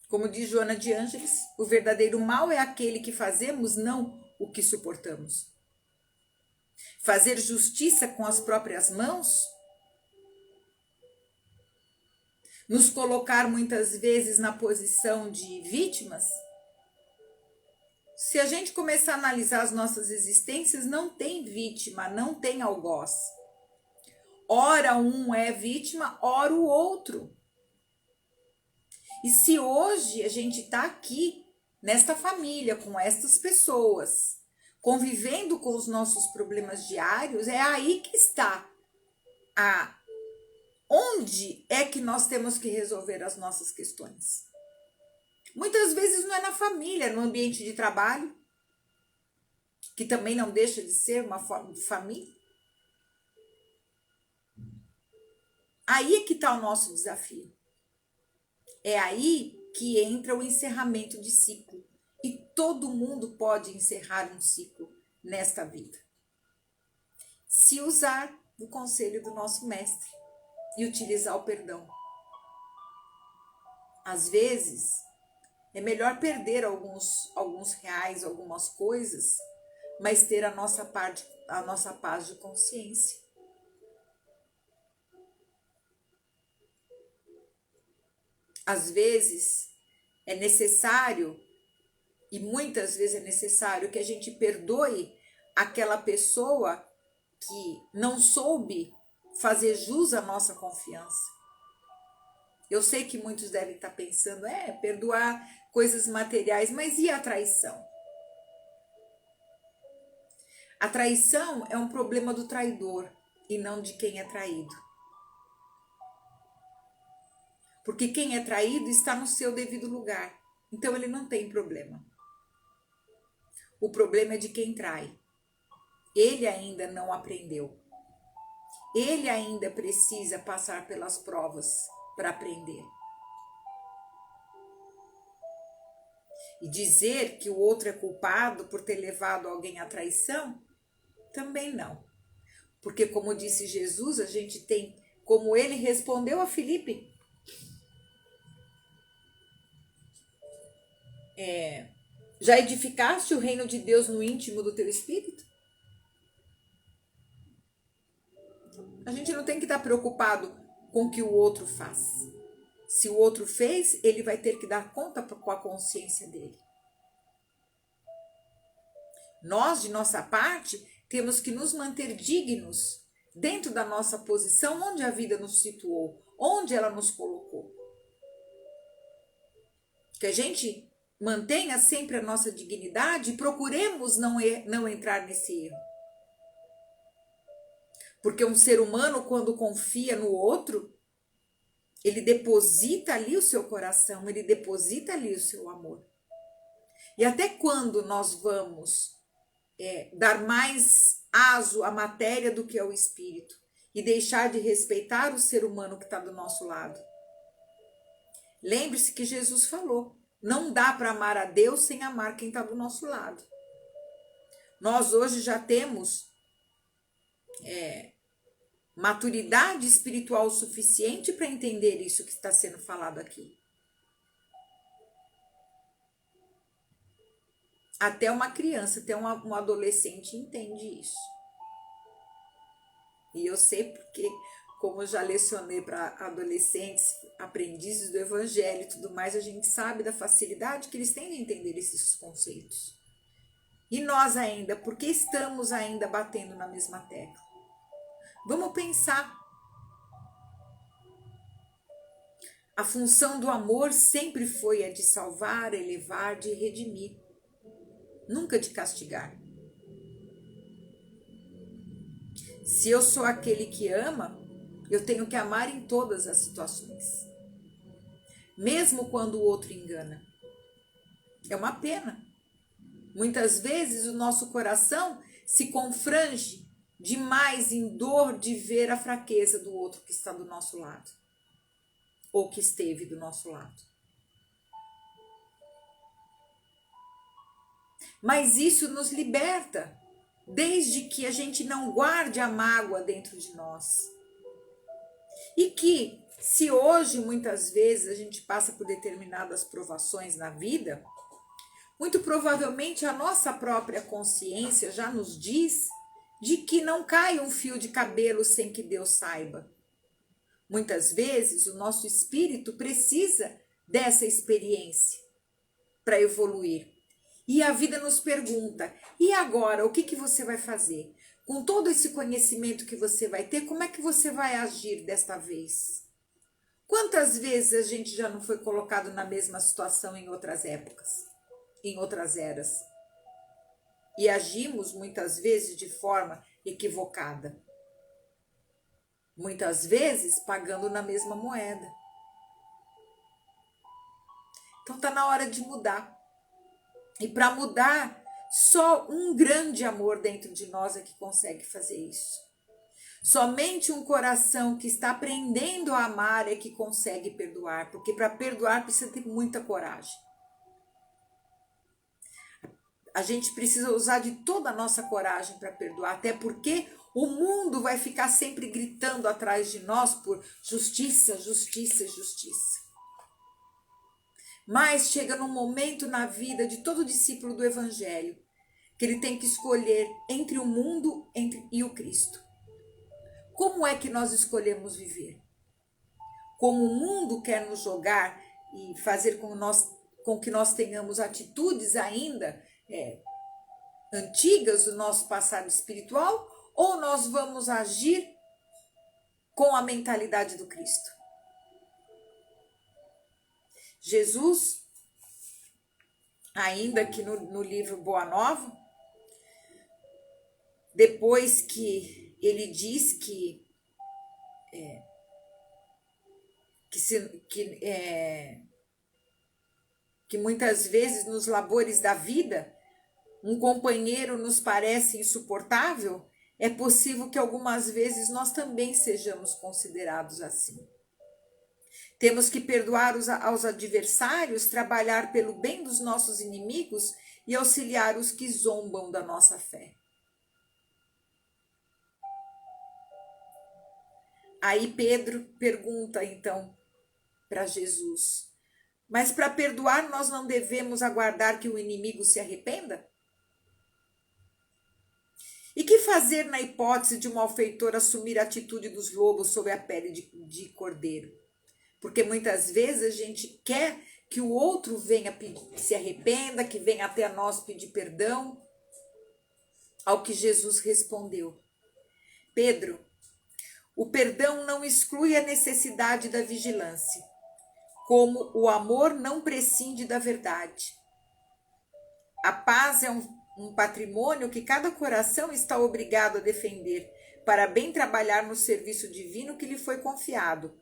Como diz Joana de Ângeles, o verdadeiro mal é aquele que fazemos, não o que suportamos. Fazer justiça com as próprias mãos, nos colocar muitas vezes na posição de vítimas. Se a gente começar a analisar as nossas existências, não tem vítima, não tem algoz. Ora um é vítima, ora o outro. E se hoje a gente está aqui, nesta família, com estas pessoas, convivendo com os nossos problemas diários, é aí que está onde é que nós temos que resolver as nossas questões. Muitas vezes não é na família, é no ambiente de trabalho, que também não deixa de ser uma forma de família. Aí é que está o nosso desafio. É aí que entra o encerramento de ciclo. E todo mundo pode encerrar um ciclo nesta vida. Se usar o conselho do nosso mestre e utilizar o perdão. Às vezes, é melhor perder alguns reais, algumas coisas, mas ter a nossa paz de consciência. Às vezes é necessário, e muitas vezes é necessário, que a gente perdoe aquela pessoa que não soube fazer jus à nossa confiança. Eu sei que muitos devem estar pensando, perdoar coisas materiais, mas e a traição? A traição é um problema do traidor e não de quem é traído. Porque quem é traído está no seu devido lugar. Então ele não tem problema. O problema é de quem trai. Ele ainda não aprendeu. Ele ainda precisa passar pelas provas para aprender. E dizer que o outro é culpado por ter levado alguém à traição, também não. Porque, como disse Jesus, a gente tem, como ele respondeu a Filipe, já edificaste o reino de Deus no íntimo do teu espírito? A gente não tem que estar preocupado com o que o outro faz. Se o outro fez, ele vai ter que dar conta com a consciência dele. Nós, de nossa parte, temos que nos manter dignos dentro da nossa posição, onde a vida nos situou, onde ela nos colocou. Que a gente mantenha sempre a nossa dignidade e procuremos não entrar nesse erro. Porque um ser humano, quando confia no outro, ele deposita ali o seu coração, ele deposita ali o seu amor. E até quando nós vamos dar mais aso à matéria do que ao espírito e deixar de respeitar o ser humano que está do nosso lado? Lembre-se que Jesus falou, não dá para amar a Deus sem amar quem está do nosso lado. Nós hoje já temos maturidade espiritual suficiente para entender isso que está sendo falado aqui. Até uma criança, até um adolescente entende isso. E eu sei porque, como eu já lecionei para adolescentes, aprendizes do evangelho e tudo mais, a gente sabe da facilidade que eles têm de entender esses conceitos. E nós ainda, por que estamos ainda batendo na mesma tecla? Vamos pensar. A função do amor sempre foi a de salvar, elevar, de redimir, nunca de castigar. Se eu sou aquele que ama, eu tenho que amar em todas as situações, mesmo quando o outro engana. É uma pena. Muitas vezes o nosso coração se confrange demais em dor de ver a fraqueza do outro que está do nosso lado, ou que esteve do nosso lado. Mas isso nos liberta, desde que a gente não guarde a mágoa dentro de nós. E que, se hoje muitas vezes a gente passa por determinadas provações na vida, muito provavelmente a nossa própria consciência já nos diz de que não cai um fio de cabelo sem que Deus saiba. Muitas vezes o nosso espírito precisa dessa experiência para evoluir. E a vida nos pergunta, e agora, o que você vai fazer? Com todo esse conhecimento que você vai ter, como é que você vai agir desta vez? Quantas vezes a gente já não foi colocado na mesma situação em outras épocas, em outras eras? E agimos muitas vezes de forma equivocada. Muitas vezes pagando na mesma moeda. Então está na hora de mudar. E para mudar, só um grande amor dentro de nós é que consegue fazer isso. Somente um coração que está aprendendo a amar é que consegue perdoar, porque para perdoar precisa ter muita coragem. A gente precisa usar de toda a nossa coragem para perdoar, até porque o mundo vai ficar sempre gritando atrás de nós por justiça, justiça, justiça. Mas chega num momento na vida de todo discípulo do Evangelho que ele tem que escolher entre o mundo e o Cristo. Como é que nós escolhemos viver? Como o mundo quer nos jogar e fazer com que nós tenhamos atitudes ainda antigas do nosso passado espiritual, ou nós vamos agir com a mentalidade do Cristo? Jesus, ainda que no livro Boa Nova, depois que ele diz que muitas vezes nos labores da vida um companheiro nos parece insuportável, é possível que algumas vezes nós também sejamos considerados assim. Temos que perdoar aos adversários, trabalhar pelo bem dos nossos inimigos e auxiliar os que zombam da nossa fé. Aí Pedro pergunta então para Jesus: mas para perdoar nós não devemos aguardar que o inimigo se arrependa? E que fazer na hipótese de um malfeitor assumir a atitude dos lobos sob a pele de cordeiro? Porque muitas vezes a gente quer que o outro venha se arrependa, que venha até nós pedir perdão. Ao que Jesus respondeu: Pedro, o perdão não exclui a necessidade da vigilância, como o amor não prescinde da verdade. A paz é um patrimônio que cada coração está obrigado a defender, para bem trabalhar no serviço divino que lhe foi confiado.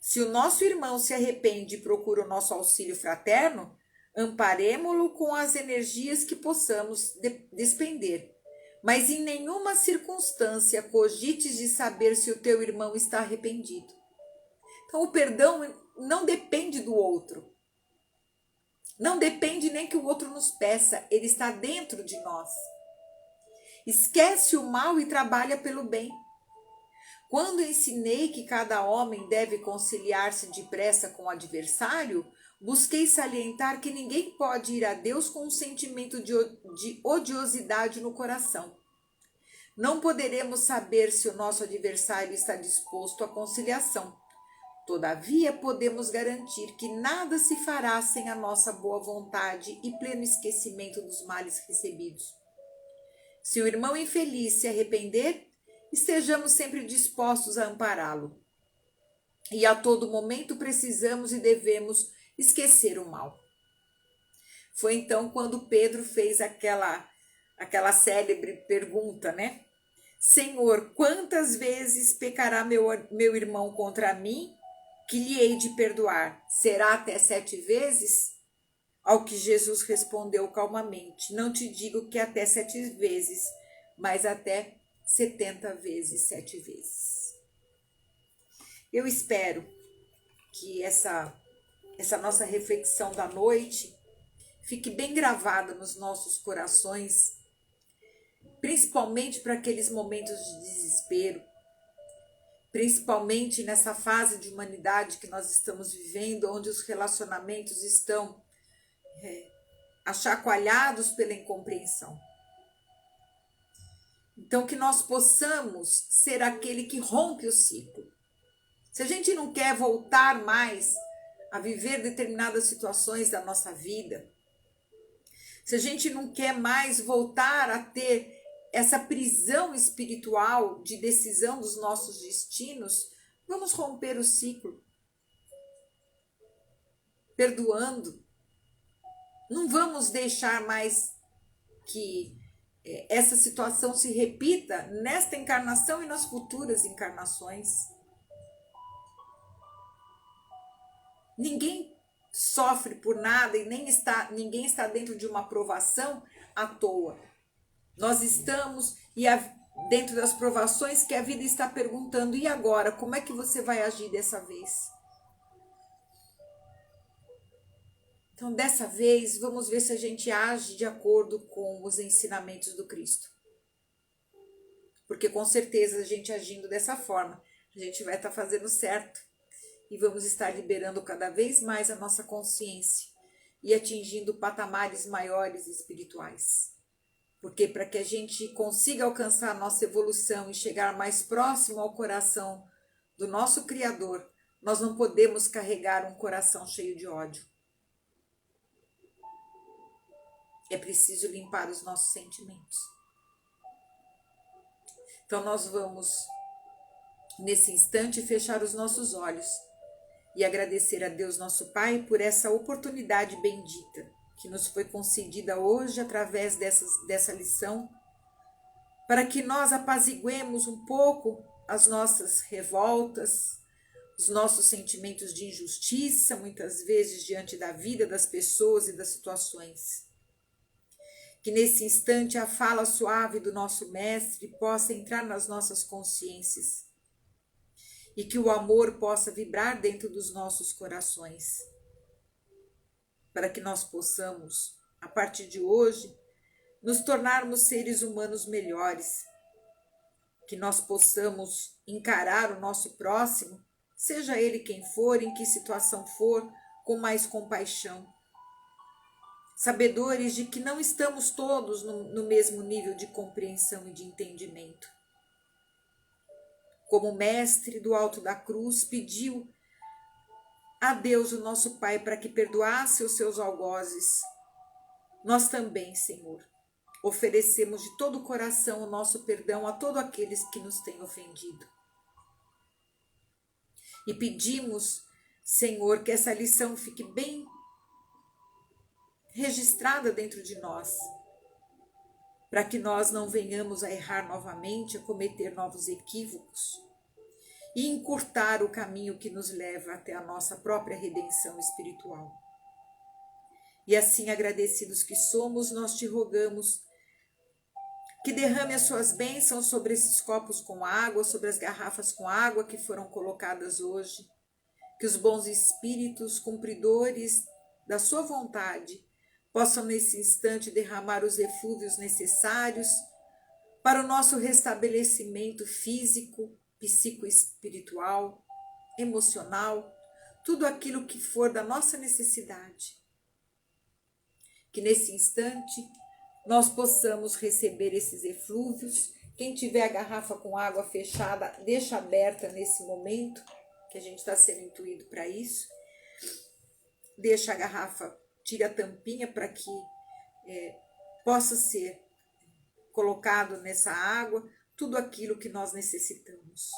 Se o nosso irmão se arrepende e procura o nosso auxílio fraterno, amparemo-lo com as energias que possamos despender. Mas em nenhuma circunstância cogites de saber se o teu irmão está arrependido. Então o perdão não depende do outro. Não depende nem que o outro nos peça, ele está dentro de nós. Esquece o mal e trabalha pelo bem. Quando ensinei que cada homem deve conciliar-se depressa com o adversário, busquei salientar que ninguém pode ir a Deus com um sentimento de odiosidade no coração. Não poderemos saber se o nosso adversário está disposto à conciliação, Todavia, podemos garantir que nada se fará sem a nossa boa vontade e pleno esquecimento dos males recebidos. Se o irmão infeliz se arrepender, estejamos sempre dispostos a ampará-lo. E a todo momento precisamos e devemos esquecer o mal. Foi então quando Pedro fez aquela célebre pergunta, né? Senhor, quantas vezes pecará meu irmão contra mim, que lhe hei de perdoar? Será até 7 vezes? Ao que Jesus respondeu calmamente, não te digo que até 7 vezes, mas até 70 vezes 7 vezes. Eu espero que essa nossa reflexão da noite fique bem gravada nos nossos corações, principalmente para aqueles momentos de desespero, principalmente nessa fase de humanidade que nós estamos vivendo, onde os relacionamentos estão achacoalhados pela incompreensão. Então, que nós possamos ser aquele que rompe o ciclo. Se a gente não quer voltar mais a viver determinadas situações da nossa vida, se a gente não quer mais voltar a ter essa prisão espiritual de decisão dos nossos destinos, vamos romper o ciclo, perdoando. Não vamos deixar mais que essa situação se repita nesta encarnação e nas futuras encarnações. Ninguém sofre por nada e ninguém está dentro de uma provação à toa. Nós estamos dentro das provações que a vida está perguntando, e agora, como é que você vai agir dessa vez? Então, dessa vez, vamos ver se a gente age de acordo com os ensinamentos do Cristo. Porque com certeza a gente agindo dessa forma, a gente vai estar fazendo certo e vamos estar liberando cada vez mais a nossa consciência e atingindo patamares maiores espirituais. Porque para que a gente consiga alcançar a nossa evolução e chegar mais próximo ao coração do nosso Criador, nós não podemos carregar um coração cheio de ódio. É preciso limpar os nossos sentimentos. Então nós vamos, nesse instante, fechar os nossos olhos e agradecer a Deus nosso Pai por essa oportunidade bendita que nos foi concedida hoje através dessa lição, para que nós apaziguemos um pouco as nossas revoltas, os nossos sentimentos de injustiça, muitas vezes diante da vida, das pessoas e das situações. Que nesse instante a fala suave do nosso Mestre possa entrar nas nossas consciências e que o amor possa vibrar dentro dos nossos corações, para que nós possamos, a partir de hoje, nos tornarmos seres humanos melhores, que nós possamos encarar o nosso próximo, seja ele quem for, em que situação for, com mais compaixão, sabedores de que não estamos todos no mesmo nível de compreensão e de entendimento. Como o Mestre do alto da cruz pediu a Deus, o nosso Pai, para que perdoasse os seus algozes, nós também, Senhor, oferecemos de todo o coração o nosso perdão a todos aqueles que nos têm ofendido. E pedimos, Senhor, que essa lição fique bem registrada dentro de nós, para que nós não venhamos a errar novamente, a cometer novos equívocos e encurtar o caminho que nos leva até a nossa própria redenção espiritual. E assim, agradecidos que somos, nós te rogamos que derrame as suas bênçãos sobre esses copos com água, sobre as garrafas com água que foram colocadas hoje, que os bons espíritos, cumpridores da sua vontade, possam nesse instante derramar os eflúvios necessários para o nosso restabelecimento físico, psicoespiritual, emocional, tudo aquilo que for da nossa necessidade. Que nesse instante nós possamos receber esses eflúvios. Quem tiver a garrafa com água fechada, deixa aberta nesse momento, que a gente está sendo intuído para isso. Deixa a garrafa, tira a tampinha para que possa ser colocado nessa água tudo aquilo que nós necessitamos.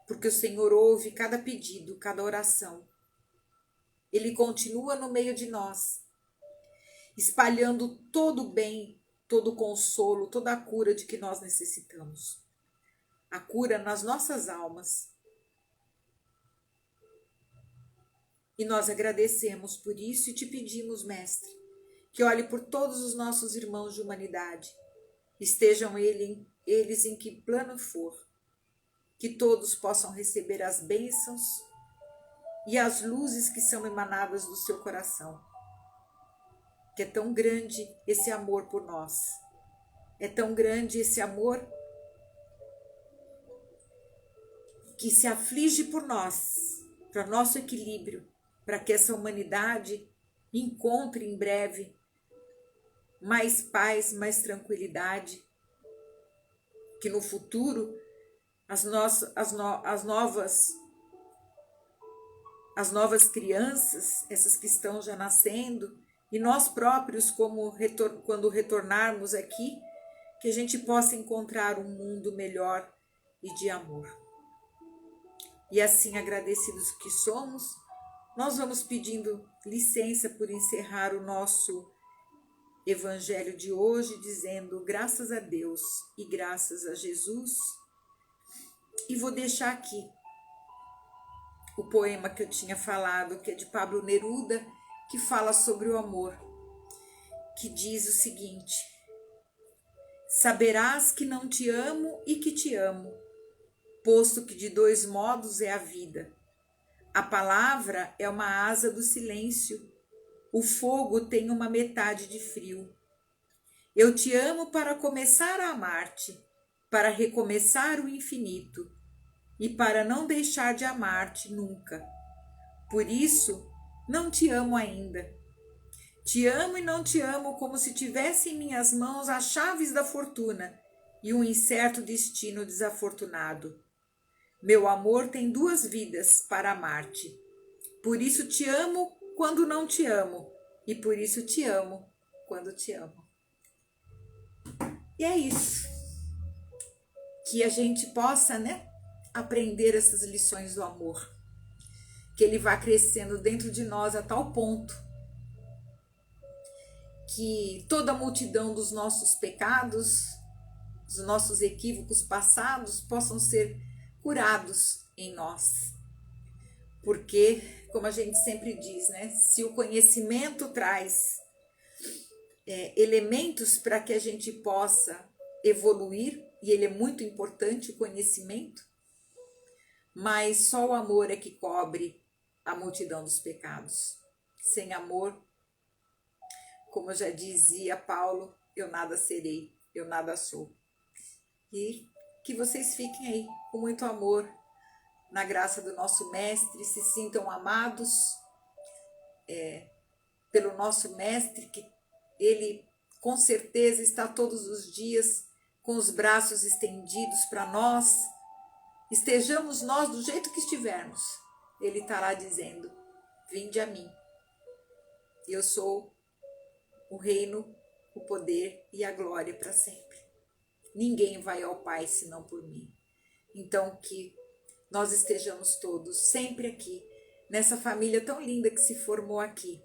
Porque o Senhor ouve cada pedido, cada oração. Ele continua no meio de nós, espalhando todo o bem, todo o consolo, toda a cura de que nós necessitamos. A cura nas nossas almas. E nós agradecemos por isso e te pedimos, Mestre, que olhe por todos os nossos irmãos de humanidade, estejam eles em que plano for, que todos possam receber as bênçãos e as luzes que são emanadas do seu coração, que é tão grande esse amor por nós, é tão grande esse amor que se aflige por nós, para nosso equilíbrio, para que essa humanidade encontre em breve mais paz, mais tranquilidade, que no futuro as novas crianças, essas que estão já nascendo, e nós próprios, quando retornarmos aqui, que a gente possa encontrar um mundo melhor e de amor. E assim, agradecidos que somos, nós vamos pedindo licença por encerrar o nosso Evangelho de hoje, dizendo graças a Deus e graças a Jesus. E vou deixar aqui o poema que eu tinha falado, que é de Pablo Neruda, que fala sobre o amor, que diz o seguinte: saberás que não te amo e que te amo, posto que de dois modos é a vida. A palavra é uma asa do silêncio, o fogo tem uma metade de frio. Eu te amo para começar a amar-te, para recomeçar o infinito, e para não deixar de amar-te nunca. Por isso, não te amo ainda. Te amo e não te amo como se tivesse em minhas mãos as chaves da fortuna e um incerto destino desafortunado. Meu amor tem duas vidas para amar-te. Por isso te amo quando não te amo, e por isso te amo quando te amo. E é isso. Que a gente possa, aprender essas lições do amor. Que ele vá crescendo dentro de nós a tal ponto que toda a multidão dos nossos pecados, dos nossos equívocos passados possam ser curados em nós. Porque, como a gente sempre diz, se o conhecimento traz elementos para que a gente possa evoluir, e ele é muito importante, o conhecimento, mas só o amor é que cobre a multidão dos pecados. Sem amor, como já dizia Paulo, eu nada serei, eu nada sou. E que vocês fiquem aí com muito amor, na graça do nosso Mestre, se sintam amados pelo nosso Mestre, que ele com certeza está todos os dias com os braços estendidos para nós. Estejamos nós do jeito que estivermos, ele está lá dizendo: vinde a mim, eu sou o reino, o poder e a glória para sempre. Ninguém vai ao Pai senão por mim. Então que nós estejamos todos sempre aqui, nessa família tão linda que se formou aqui,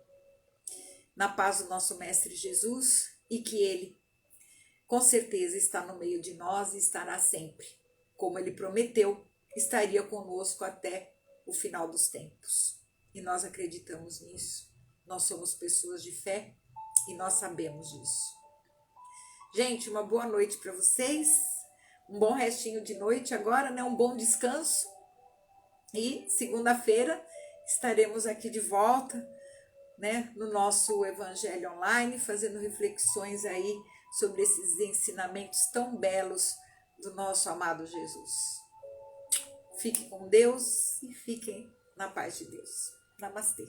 na paz do nosso Mestre Jesus, e que ele com certeza está no meio de nós e estará sempre. Como ele prometeu, estaria conosco até o final dos tempos. E nós acreditamos nisso. Nós somos pessoas de fé e nós sabemos disso. Gente, uma boa noite para vocês. Um bom restinho de noite agora, um bom descanso. E segunda-feira estaremos aqui de volta, no nosso Evangelho Online, fazendo reflexões aí sobre esses ensinamentos tão belos do nosso amado Jesus. Fiquem com Deus e fiquem na paz de Deus. Namastê.